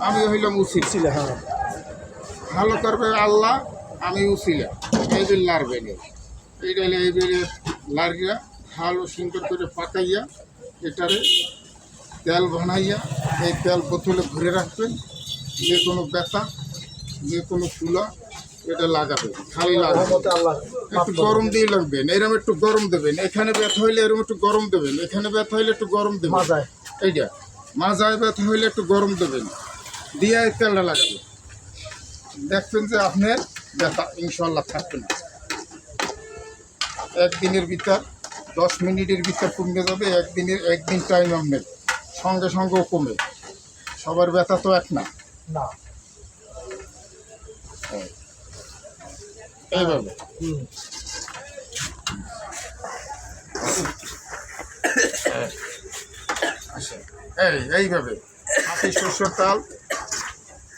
আমি হইলাম উসিলা। হ্যাঁ, ভালো করবে আল্লাহ, আমি উসিলা। এই বিল লাড়বে না, এইটা হলে এই বিলে লাড়িয়া ভালো সুন্দর করে পাকাইয়া এটারে তেল বানাইয়া এই তেল বোতলে ভরে রাখবেন। যে কোনো ব্যথা, যে কোনো ফুলা এটা লাগাবেন, খালি লাগাবেন। রহমতে আল্লাহ একটু গরম দিয়ে লাগবেন, এরকম একটু গরম দেবেন। এখানে ব্যথা হইলে এরকম একটু গরম দেবেন, এখানে ব্যথা হইলে একটু গরম দেবেন। মাজায় এইটা মাজায় ব্যথা হইলে একটু গরম দেবেন, দিয়ে এই তেলটা লাগাবেন। দেখবেন যে আপনার ব্যথা ইনশাল্লাহ থাকবে না। একদিনের ভিতর 10 মিনিটের ভিতর কমে যাবে। একদিন টাইম আপনার সঙ্গে সঙ্গেও কমে। সবার ব্যথা তো এক না। না। এইভাবে এইভাবে খাঁটি সরষের তেল,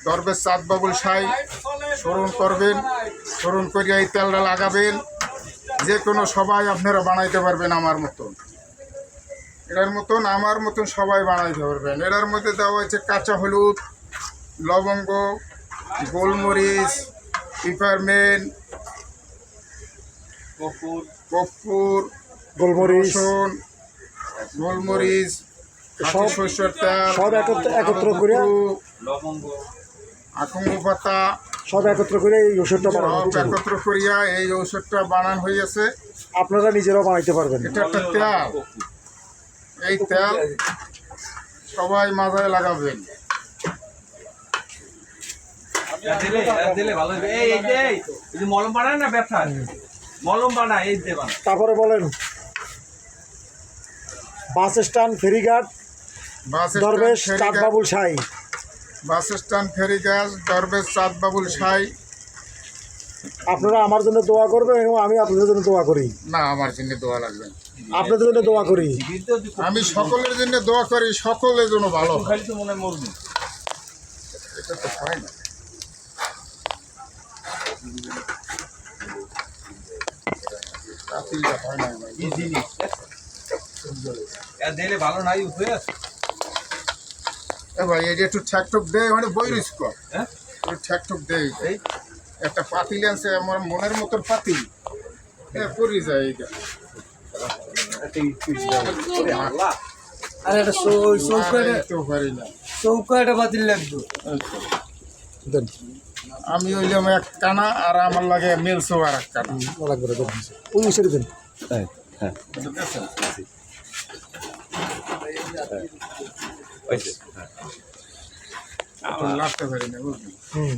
দরবেশ চাঁদ বাবুল সাই স্মরণ করবেন। স্মরণ করিয়া এই তেলটা লাগাবেন। যে কোনো সবাই আপনারা বানাইতে পারবেন আমার মতন। এটার মতন আমার মতন সবাই বানাইতে পারবেন। এটার মধ্যে দেওয়া হয়েছে কাঁচা হলুদ, লবঙ্গ, গোলমরিচ, পিপারমেন্ট, কর্পূর, গোলমরিচ, রসুন, গোলমরিচ, সব সরষের তেল, সব একত্র করে, আখঙ্গ পাতা, সব একত্র করে এই ওষুধটা বানানো সব একত্র করিয়া এই ঔষধটা বানান হয়েছে। আপনারা নিজেরাও বানাইতে পারবেন। এটা একটা তেল। এই তেল সবাই মাথায় লাগাবেন। মলম বানায় না ব্যথা, মলম বানায় এই যে বানায়। তারপরে বলেন বাস স্ট্যান্ড ফেরিঘাট দরবেশ চাঁদ বাবুল সাই। বাস স্ট্যান্ড ফেরিঘাট দরবেশ চাঁদ বাবুল সাই। আপনারা আমার জন্য দোয়া করবেন এবং আমি আপনাদের জন্য দোয়া করি। না, আমার জন্য দোয়া লাগবে না। আপনাদের জন্য দোয়া করি। আমি সকলের জন্য দোয়া করি, সকলের জন্য ভালো। খালি তো মনে হয় মরবি। এটা তো হয় না। কাতিলটা হয় না ভাই। এই জিনিস দিলে ভালো নাই হয়ে আছে। এ ভাই এটা একটু ঠ্যাকঠুক দেয়, মানে বই রিস কর। হ্যাঁ, একটু ঠ্যাকঠুক দেয়। এই একটা পাতিল আছে আমার মনের মতন পাতিল, পরি যায় এইটা। আল্লাহ আর একটা তো পারি না। চৌকাটা বাতিল লাগতো। দেন আমি হইলাম এক কানা, আর আমার লাগে মিলছো আর এক কানা। লাগবে না, দেন ওই সেরে দেন। বুঝতেছেন? একটু লাগতে পারি না, বুঝলি? হুম,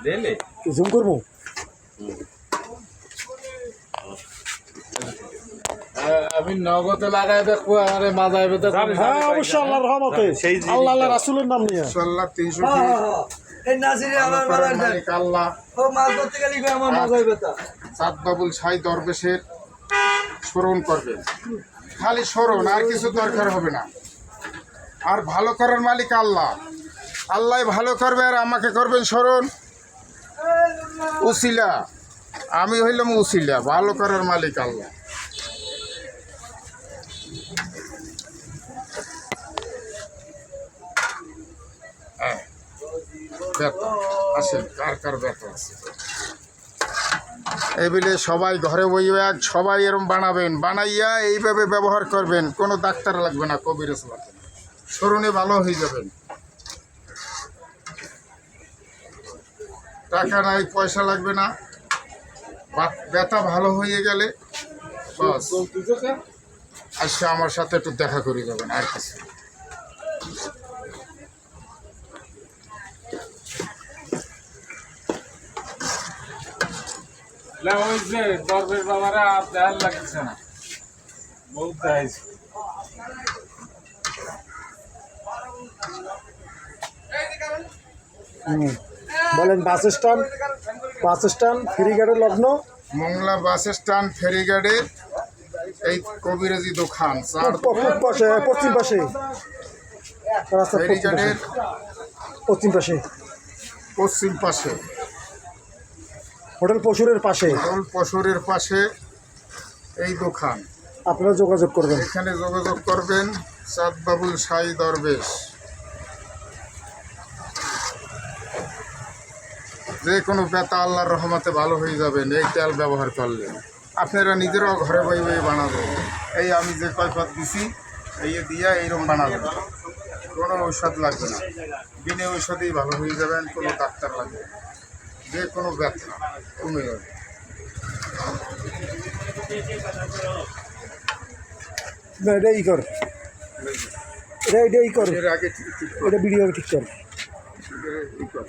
দিলে জুম করবো। আমি নগদে লাগাই দেখবো, আরে মাথায় বেঁধে হ্যাঁ, অবশ্যই আল্লাহর রহমতে, আল্লাহ আল্লাহ রাসূলের নাম নিয়ে। ইনশাল্লাহ 300 এই নাজিরে আমার মারার দেন। আল্লাহ ও মাছ ধরতে গেলে আমার মাথায় ব্যথা। চাঁদ বাবুল সাই দরবেশের স্মরণ করবেন। খালি স্মরণ, আর কিছু দরকার হবে না। আর ভালো করার মালিক আল্লাহ। আল্লাহ ভালো করবে, আর আমাকে করবেন স্মরণ। উসিলা, আমি হইলাম উসিলা। ভালো করার মালিক আল্লাহ। হ্যাঁ, ব্যথা আসেন, কার কার ব্যথা আছে এই বলে সবাই ঘরে বইবে, সবাই এরম বানাবেন। বানাইয়া এইভাবে ব্যবহার করবেন। কোনো ডাক্তার লাগবে না, কবিরাজ লাগবে না। স্মরণে ভালো হয়ে যাবেন। টাকা নাই, পয়সা লাগবে না। ব্যথা ভালো হয়ে গেলে বাস আচ্ছা আমার সাথে একটু দেখা করে যাবেন, আর কিছু। দরবেশ বাবারা আর দেয়াল লাগছে না, বহুত দেখাইছে। বলেন বাস স্ট্যান্ড ফেরিঘাটের লগ্ন মংলা বাস স্ট্যান্ড ফেরিঘাটে এই কবিরাজি দোকান পশ্চিম পাশে, রাস্তার ফেরিঘাটের পশ্চিম পাশে, পশ্চিম পাশে, হোটেল পশুরের পাশে, হোটেল পশুরের পাশে এই দোকান। আপনারা যোগাযোগ করবেন। এখানে যোগাযোগ করবেন। চাঁদ বাবুল সাই দরবেশ। যে কোনো ব্যথা আল্লাহর রহমতে ভালো হয়ে যাবেন এই তেল ব্যবহার করলে। আপনারা নিজেরাও ঘরে বই বই বানাবেন। এই আমি যে কয়পাত দিছি এই দিয়ে এইরকম বানাবেন, কোনো ঔষধ লাগবে না, বিনা ঔষধেই ভালো হয়ে যাবেন, কোনো ডাক্তার লাগবে না। যে কোনো ব্যথা কমে যাবে। না এটা ই কর, এটা ই কর, এর আগে ঠিক এটা ভিডিও ঠিক কর। ই কর।